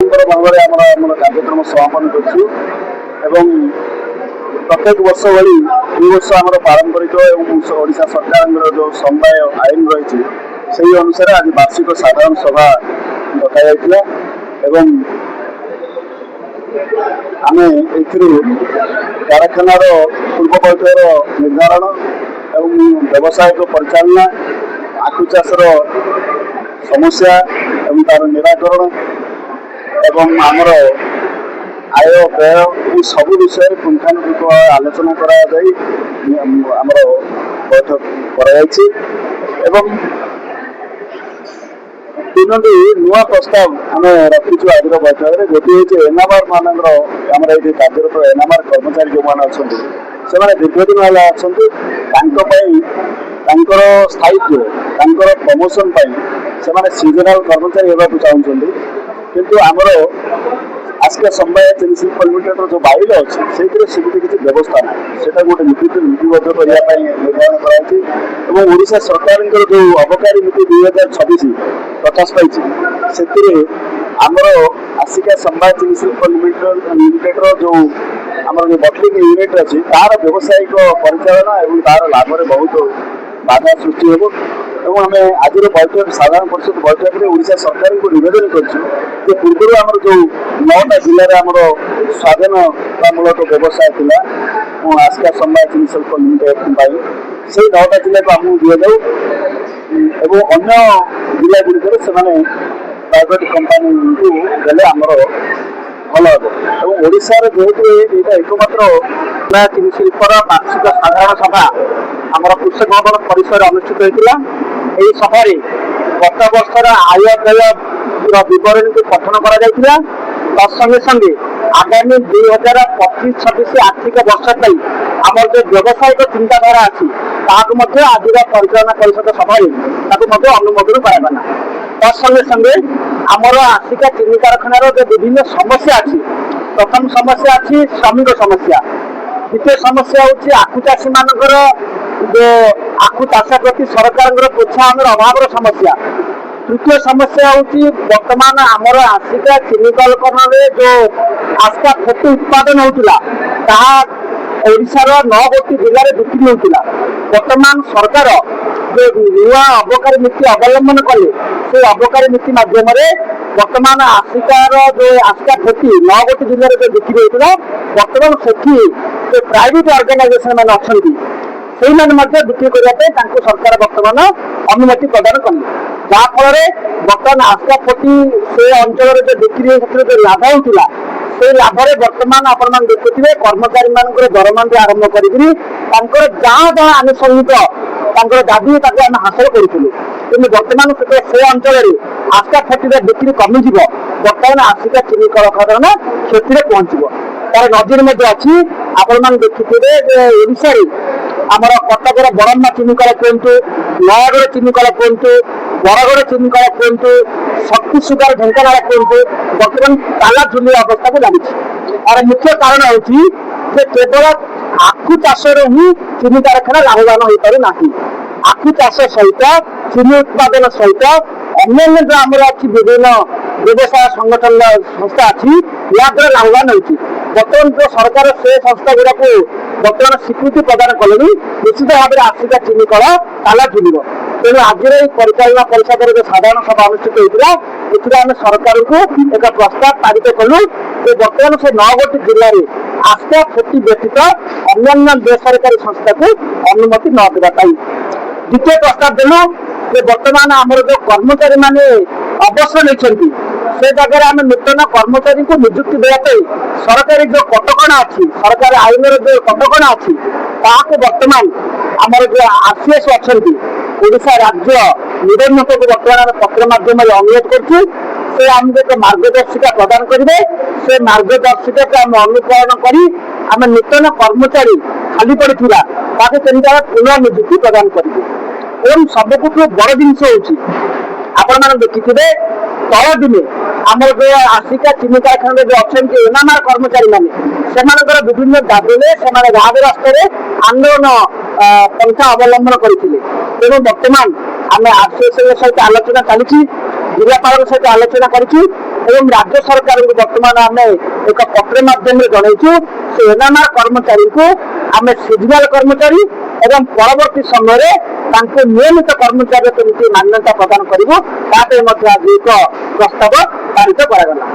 ଭାବରେ ଆମର ଆମର କାର୍ଯ୍ୟକ୍ରମ ସମାପନ କରୁଛୁ ଏବଂ ପ୍ରତ୍ୟେକ ବର୍ଷ ଭଳି ଏହି ବର୍ଷ ଆମର ପାରମ୍ପରିକ ଏବଂ ଓଡ଼ିଶା ସରକାରଙ୍କର ଯେଉଁ ସମବାୟ ଆଇନ ରହିଛି ସେହି ଅନୁସାରେ ଆଜି ବାର୍ଷିକ ସାଧାରଣ ସଭା ଡକାଯାଇଥିଲା ଏବଂ ଆମେ ଏଥିରୁ କାରଖାନାର ପୂର୍ବ ବୈଠକର ନିର୍ଦ୍ଧାରଣ ଏବଂ ବ୍ୟବସାୟିକ ପରିଚାଳନା ଆଖୁ ଚାଷର ସମସ୍ୟା ଏବଂ ତାର ନିରାକରଣ ଏବଂ ଆମର ଆୟ ବ୍ୟୟ ଏହି ସବୁ ବିଷୟରେ ପୁଙ୍ଖାନୁପୁଙ୍ଖ ଆଲୋଚନା କରାଯାଇ ଆମର ବୈଠକ କରାଯାଇଛି ଏବଂ ତିନୋଟି ନୂଆ ପ୍ରସ୍ତାବ ଆମେ ରଖିଛୁ ଆଜିର ବୈଠକରେ। ଗୋଟିଏ ହେଉଛି ଏନ୍ଆର୍ଆର୍ ମାନଙ୍କର ଆମର ଏଇଠି କାର୍ଯ୍ୟରତ ଏନ୍ଆର୍ଆର୍ କର୍ମଚାରୀ ଯେଉଁମାନେ ଅଛନ୍ତି ସେମାନେ ଦୀର୍ଘଦିନ ହେଲା ଅଛନ୍ତି, ତାଙ୍କ ପାଇଁ ତାଙ୍କର ସ୍ଥାୟିତ୍ୱ ତାଙ୍କର ପ୍ରମୋସନ୍ ପାଇଁ ସେମାନେ ସିଜନାଲ କର୍ମଚାରୀ ହେବାକୁ ଚାହୁଁଛନ୍ତି, କିନ୍ତୁ ଆମର ଆସିକା ସମବାୟ ଚିନି ଶିଳ୍ପ ଲିମିଟେଡର ଯେଉଁ ବାଇଲ ଅଛି ସେଇଥିରେ ସେମିତି କିଛି ବ୍ୟବସ୍ଥା ନାହିଁ। ସେଟା ଗୋଟେ ଲିପିବଦ୍ଧ କରିବା ପାଇଁ ନିର୍ଦ୍ଧାରଣ କରାଯାଇଛି ଏବଂ ଓଡ଼ିଶା ସରକାରଙ୍କର ଯେଉଁ ଅବକାରୀ ନୀତି 2026 ପ୍ରକାଶ ପାଇଛି ସେଥିରେ ଆମର ଆସିକା ସମବାୟ ଚିନି ଶିଳ୍ପ ଲିମିଟେଡର ଯେଉଁ ଆମର ଯେଉଁ ବଟଲିଂ ୟୁନିଟ୍ ଅଛି ତାର ବ୍ୟବସାୟିକ ପରିଚାଳନା ଏବଂ ତାର ଲାଭରେ ବହୁତ ବାଧା ସୃଷ୍ଟି ହେବ ଏବଂ ଆମେ ଆଜିର ବୈଠକ ସାଧାରଣ ପରିଷଦ ବୈଠକରେ ଓଡ଼ିଶା ସରକାରଙ୍କୁ ନିବେଦନ କରିଛୁ ଯେ ପୂର୍ବରୁ ଆମର ଯେଉଁ 9ଟା ଜିଲ୍ଲାରେ ଆମର ସ୍ୱାଧୀନତାମୂଳକ ବ୍ୟବସାୟ ଥିଲା ଆସିକା ସମବାୟ ଚିନି ଶିଳ୍ପ ଲିମିଟେଡ୍ ପାଇଁ ସେଇ 9ଟା ଜିଲ୍ଲାକୁ ଆମକୁ ଦିଆଯାଉ ଏବଂ ଅନ୍ୟ ଜିଲ୍ଲାଗୁଡ଼ିକରେ ସେମାନେ ପ୍ରାଇଭେଟ୍ କମ୍ପାନୀକୁ ଦେଲେ ଆମର ଭଲ ହେବ ଏବଂ ଓଡ଼ିଶାର ଯେହେତୁ ଏଇଟା ଏକମାତ୍ର ଚିନି ଶିଳ୍ପର ବାର୍ଷିକ ସାଧାରଣ ସଭା ଆମର କୃଷକ ଭବନ ପରିସରରେ ଅନୁଷ୍ଠିତ ହୋଇଥିଲା। ଏହି ସଭାରେ ଗତ ବର୍ଷର ଆୟ ବ୍ୟୟର ବିବରଣୀକୁ ପଠନ କରାଯାଇଥିଲା। ତତ୍ସଙ୍ଗେ ସଙ୍ଗେ ଆଗାମୀ 2025-26 ଆର୍ଥିକ ବର୍ଷ ପାଇଁ ଆମର ଯେଉଁ ବ୍ୟବସାୟିକ ଚିନ୍ତାଧାରା ଅଛି ତାହାକୁ ମଧ୍ୟ ଆଜିର ପରିଚାଳନା ପରିଷଦ ସଭାରେ ତାକୁ ମଧ୍ୟ ଅନୁମୋଦନ କରାଗଲା। ତତ୍ସଙ୍ଗେ ସଙ୍ଗେ ଆମର ଆସିକା ଚିନି କାରଖାନାର ଯେଉଁ ବିଭିନ୍ନ ସମସ୍ୟା ଅଛି, ପ୍ରଥମ ସମସ୍ୟା ଅଛି ଶ୍ରମିକ ସମସ୍ୟା, ଦ୍ୱିତୀୟ ସମସ୍ୟା ହେଉଛି ଆଖୁ ଚାଷୀମାନଙ୍କର ଯେଉଁ ଆଖୁ ଚାଷ ପ୍ରତି ସରକାରଙ୍କର ପ୍ରୋତ୍ସାହନର ଅଭାବର ସମସ୍ୟା, ତୃତୀୟ ସମସ୍ୟା ହେଉଛି ବର୍ତ୍ତମାନ ଆମର ଆସିକା ଚିନି କଳକାରଖାନାରେ ଯେଉଁ ଆସ୍କା ଫେଟି ଉତ୍ପାଦନ ହେଉଥିଲା ତାହା ଓଡ଼ିଶାର 9ଗୋଟି ଜିଲ୍ଲାରେ ବିକ୍ରି ହେଉଥିଲା। ବର୍ତ୍ତମାନ ସରକାର ଯେଉଁ ନୂଆ ଅବକାରୀ ନୀତି ଅବଲମ୍ବନ କଲେ ସେ ଅବକାରୀ ନୀତି ମାଧ୍ୟମରେ ବର୍ତ୍ତମାନ ଆସିକାର ଯେଉଁ ଆସିକା ଫେଟି 9ଗୋଟି ଜିଲ୍ଲାରେ ଯେଉଁ ବିକ୍ରି ହେଉଥିଲା ବର୍ତ୍ତମାନ ସେଠି ଯେଉଁ ପ୍ରାଇଭେଟ୍ ଅର୍ଗାନାଇଜେସନ୍ ମାନେ ଅଛନ୍ତି ସେଇମାନେ ମଧ୍ୟ ବିକ୍ରି କରିବା ପାଇଁ ତାଙ୍କୁ ସରକାର ବର୍ତ୍ତମାନ ଅନୁମତି ପ୍ରଦାନ କଲେ, ଯାହାଫଳରେ ବର୍ତ୍ତମାନ ଆସିକା ଫେଟି ସେ ଅଞ୍ଚଳରେ ଯେଉଁ ବିକ୍ରି ସେଥିରେ ଯେଉଁ ଲାଭ ହେଉଥିଲା ସେଇ ଲାଭରେ ବର୍ତ୍ତମାନ ଆପଣମାନେ ଦେଖୁଥିବେ କର୍ମଚାରୀମାନଙ୍କର ଦରମାଠୁ ଆରମ୍ଭ କରିକିରି ତାଙ୍କର ଯାହା ଆନୁଷଙ୍ଗିକ ତାଙ୍କର ଦାବି ତାକୁ ଆମେ ହାସଲ କରୁଥିଲୁ, କିନ୍ତୁ ବର୍ତ୍ତମାନ ସେ ଅଞ୍ଚଳରେ ଆସିକା ଫେଟିର ବିକ୍ରି କମିଯିବ, ବର୍ତ୍ତମାନ ଆସିକା ଚିନି କଳକାରଖାନା କ୍ଷତିରେ ପହଞ୍ଚିବ। ତାର ନଜିର ମଧ୍ୟ ଅଛି। ଆପଣମାନେ ଦେଖିଥିବେ ଯେ ଓଡ଼ିଶାରେ ଆମର କଟକର ବରମ୍ବା ଚିନି କଳ କୁହନ୍ତୁ, ନୟାଗଡ଼ ଚିନି କଳ କୁହନ୍ତୁ, ବରଗଡ଼ ଚିନି କଳ କୁହନ୍ତୁ, ଶକ୍ତି ସୁଗାର ଢେଙ୍କାନାଳ କୁହନ୍ତୁ, ବର୍ତ୍ତମାନ ତାଲା ଝୁଲିବା ଅବସ୍ଥାକୁ ଲାଗିଛି। ଏହାର ମୁଖ୍ୟ କାରଣ ହେଉଛି ଯେ କେବଳ ଆଖୁ ଚାଷରୁ ହିଁ ଚିନି କାରଖାନା ଲାଭବାନ ହୋଇପାରୁନାହିଁ। ଆଖୁ ଚାଷ ସହିତ ଚିନି ଉତ୍ପାଦନ ସହିତ ଅନ୍ୟାନ୍ୟ ଯେଉଁ ଆମର ଅଛି ବିଭିନ୍ନ ବ୍ୟବସାୟ ସଂଗଠନ ସଂସ୍ଥା ଅଛି ଏହା ଦ୍ୱାରା ଲାଭବାନ ହେଉଛି। ବର୍ତ୍ତମାନ ଯେଉଁ ସରକାର ସେ ସଂସ୍ଥା ଗୁଡ଼ାକୁ ବର୍ତ୍ତମାନ ସ୍ୱୀକୃତି ପ୍ରଦାନ କଲେଣି, ନିଶ୍ଚିତ ଭାବରେ ଆସିକା ଚିନି କଳ ତାଲା ଝୁଲିବ। ତେଣୁ ଆଜିର ଏହି ପରିଚାଳନା ପରିଷଦର ଯେଉଁ ସାଧାରଣ ସଭା ଅନୁଷ୍ଠିତ ହୋଇଥିଲା ଏଥିରେ ଆମେ ସରକାରଙ୍କୁ ଏକ ପ୍ରସ୍ତାବ ପାରିତ କଲୁ ଯେ ବର୍ତ୍ତମାନ ସେ 9ଗୋଟି ଜିଲ୍ଲାରେ ଆସିକା ଫେଟି ବ୍ୟତୀତ ଅନ୍ୟାନ୍ୟ ବେସରକାରୀ ସଂସ୍ଥାକୁ ଅନୁମତି ନ ଦେବା ପାଇଁ। ଦ୍ୱିତୀୟ ପ୍ରସ୍ତାବ ଦେଲୁ ଯେ ବର୍ତ୍ତମାନ ଆମର ଯେଉଁ କର୍ମଚାରୀମାନେ ଅବସର ନେଇଛନ୍ତି ସେ ଜାଗାରେ ଆମେ ନୂତନ କର୍ମଚାରୀଙ୍କୁ ନିଯୁକ୍ତି ଦେବା ପାଇଁ ସରକାରୀ ଯେଉଁ କଟକଣା ଅଛି, ସରକାରୀ ଆଇନର ଯେଉଁ କଟକଣା ଅଛି ତାହାକୁ ବର୍ତ୍ତମାନ ଆମର ଯେଉଁ RCS ଅଛନ୍ତି ଓଡ଼ିଶା ରାଜ୍ୟ ନିବନ୍ଧକକୁ ବର୍ତ୍ତମାନ ଆମେ ପତ୍ର ମାଧ୍ୟମରେ ଅନୁରୋଧ କରୁଛୁ ସେ ଆମକୁ ଏକ ମାର୍ଗଦର୍ଶିକା ପ୍ରଦାନ କରିବେ। ସେ ମାର୍ଗଦର୍ଶିକାକୁ ଆମେ ଅନୁପାଳନ କରି ଆମେ ନୂତନ କର୍ମଚାରୀ ଖାଲି ପଡ଼ିଥିବା ତାକୁ କେମିତି ଆମେ ପୁନଃ ନିଯୁକ୍ତି ପ୍ରଦାନ କରିବୁ। ଏବଂ ସବୁଠୁ ବଡ଼ ଜିନିଷ ହେଉଛି ଆପଣମାନେ ଦେଖିଥିବେ ତଳଦିନେ ଆମର ଯେଉଁ ଆସିକା ଚିନି କାରଖାନାରେ ଯେଉଁ ଅଛନ୍ତି ଏନ୍ଆର୍ଆର୍ କର୍ମଚାରୀମାନେ ସେମାନଙ୍କର ବିଭିନ୍ନ ଦାବିରେ ସେମାନେ ରାଜରାସ୍ତାରେ ଆନ୍ଦୋଳନ ପନ୍ଥା ଅବଲମ୍ବନ କରିଥିଲେ। ତେଣୁ ବର୍ତ୍ତମାନ ଆମେ RCS ସହିତ ଆଲୋଚନା ଚାଲିଛି, ଜିଲ୍ଲାପାଳଙ୍କ ସହିତ ଆଲୋଚନା କରିଛୁ এবং রাজ্য সরকারଙ୍କୁ ବର୍ତ୍ତମାନ ଆମେ ଏକ ପତ୍ର ମାଧ୍ୟମରେ ଜଣାଇଛୁ ସେ ଏନ୍ଏମ୍ଆର୍ କର୍ମଚାରୀଙ୍କୁ ଆମେ ସିଜନାଲ କର୍ମଚାରୀ ଏବଂ ପରବର୍ତ୍ତୀ ସମୟରେ ତାଙ୍କୁ ନିୟମିତ କର୍ମଚାରୀ କେମିତି ମାନ୍ୟତା ପ୍ରଦାନ କରିବୁ ତା ପାଇଁ ମଧ୍ୟ ଆଜି ଏକ ପ୍ରସ୍ତାବ ପାରିତ କରାଗଲା।